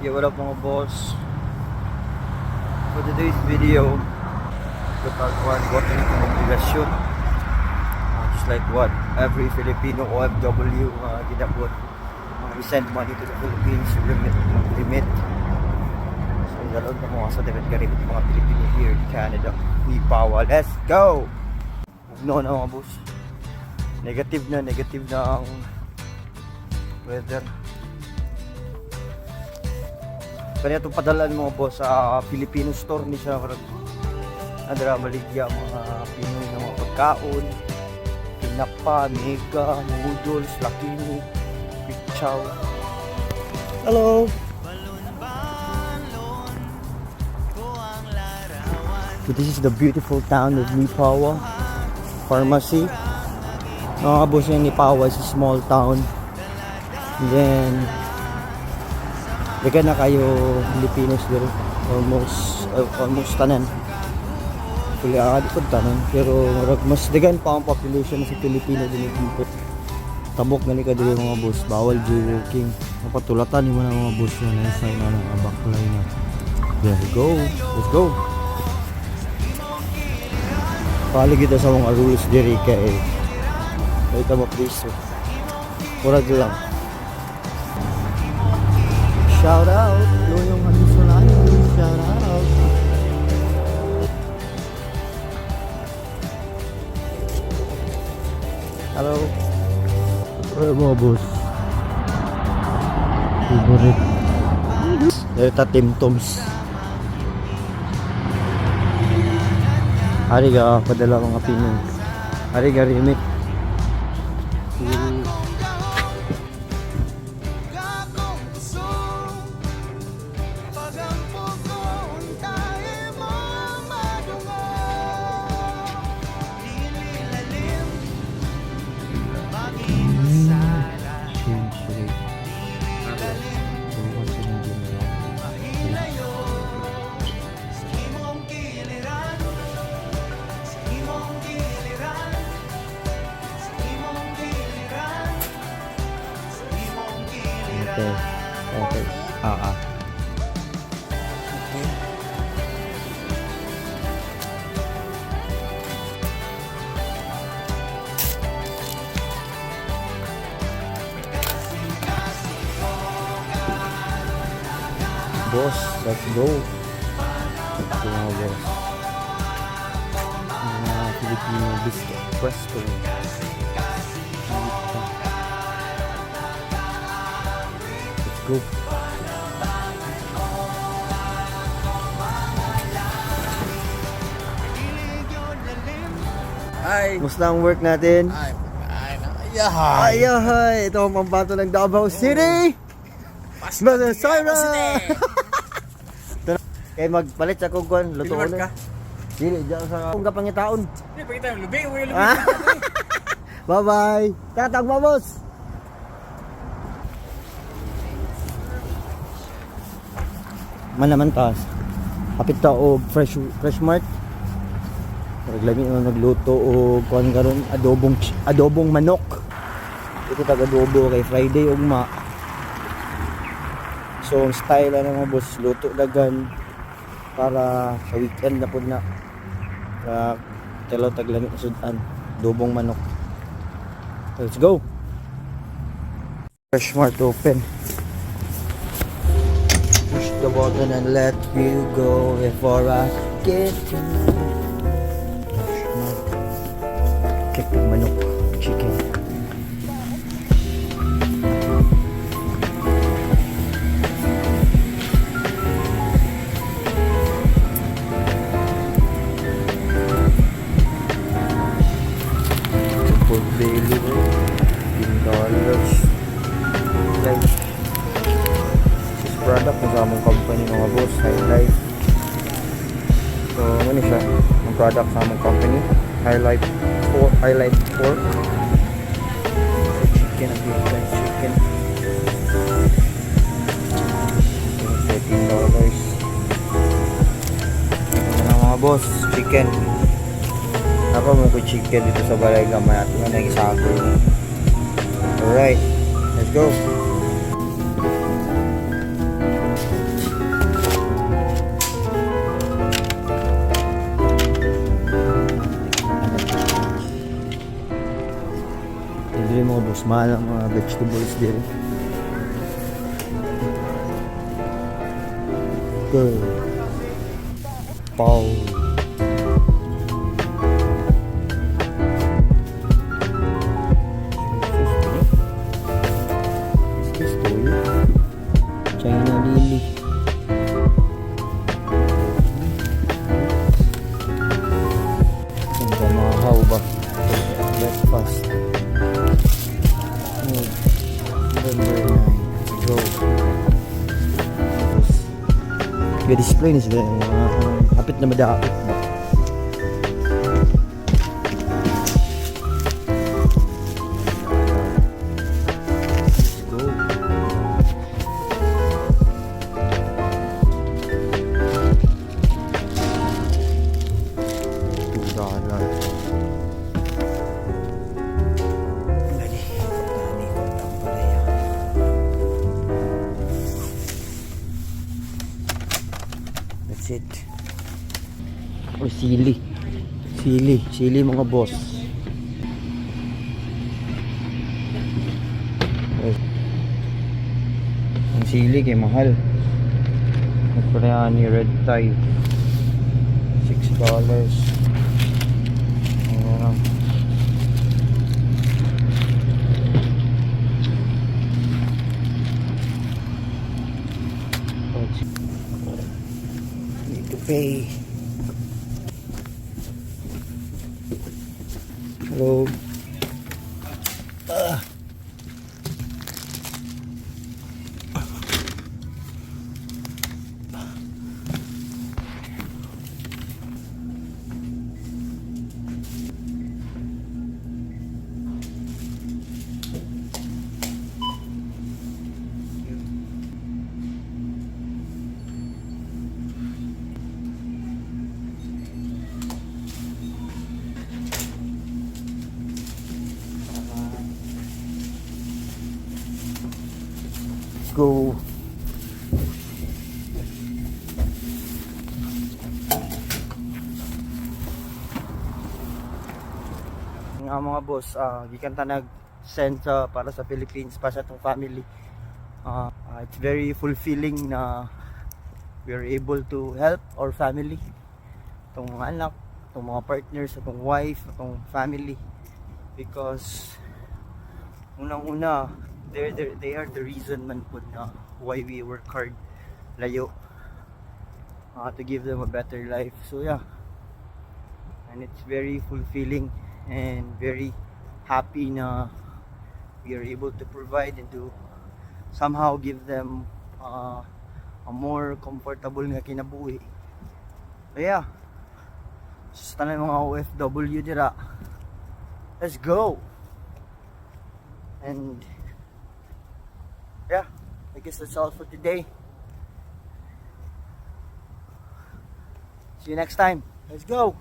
Yeah, what up mga boss? For today's video, total going into obligasyon. Just like what every Filipino OFW ginabot. We send money to the Philippines, remit. So dalawang na mga sa dagat karibit mga Pilipino here in Canada. Ipawa, let's go! No na mga boss. Negative na ang weather. Kanya itong padalaan mga boss sa Filipino store ni siya. Nadara maligya mga Pinoy na mga pagkaon, pinapa, mega, noodles, lakini, pichaw. Hello! So this is the beautiful town of Lipawa Pharmacy. Mga boss yung Lipawa is a small town. And then dagan na kayo Filipinos dito. Almost tanan. Kuli agad po tanan. Pero mas dagan pa ang population sa Pilipino dito. Tabok na ka dito mga boss. Bawal jaywalking. Mapatulatan yung mga boss yun. Sign na ng baklay na. There we go. Let's go. Palig ito sa mga rules diri kay ito mo please. Murag lang. Shout out, yung Anisolano, shout out. Hello. Ay mga boss. Favorite. Ito Tim Toms. Hari ka padala mga Pinoy. Hari ka remit. Okay. Boss, let's go. Ito mga boss. Mga Filipino biscuit presto. Go. Hi. Musta ang work natin? Ayahay. Ito ang pambato ng Davao City. Bisaya. Kaya magpalit sa kungkon, luto na. Dili diyan sa kung kapangitaon. Dili pagita lubi, lubi. Bye-bye. Tatag mo boss. Manaman taas. Kapit ta og fresh mart. Naglami na nagluto og kuan karon adobong manok. Ito tag adobo kay Friday ugma. So style na mga boss luto dagan para sa weekend na pud na. Telaw tag lami sudan adobong manok. Let's go. Fresh mart open. Push the button and let you go before I get you. Kek ng manok, chicken. Support daily, $15. Guys. Product ng among company mga boss, Highlight. So, ano siya? Ang product sa among company, Highlight pork. Chicken, ang beautiful chicken. $14. Ano na mga boss, chicken. Ako mo ko chicken dito sa balay gamay at nga nang isago. Alright, let's go. mahal ang mga vegetables din. Good. Pau. China lily. Ang gamahaw ba? Breakfast. November 9. Go. Tapos, display na sila. Hapit na madapit ba? That's it. O sili. Sili mga boss. Ang sili kay mahal. Nagparehani red tie. $6. Ayan. Need to pay. Hello. Go. Nga mga boss, gikan ta nag-send para sa Philippines pa sa itong family. It's very fulfilling na we are able to help our family, itong mga anak, itong mga partners, itong wife, itong family, because unang-una they are the reason man po na why we work hard layo, to give them a better life. So yeah, and it's very fulfilling and very happy na we are able to provide and to somehow give them a more comfortable nga kinabuhi. So yeah, sa tanan mga OFW dira, let's go. And yeah, I guess that's all for today. See you next time. Let's go.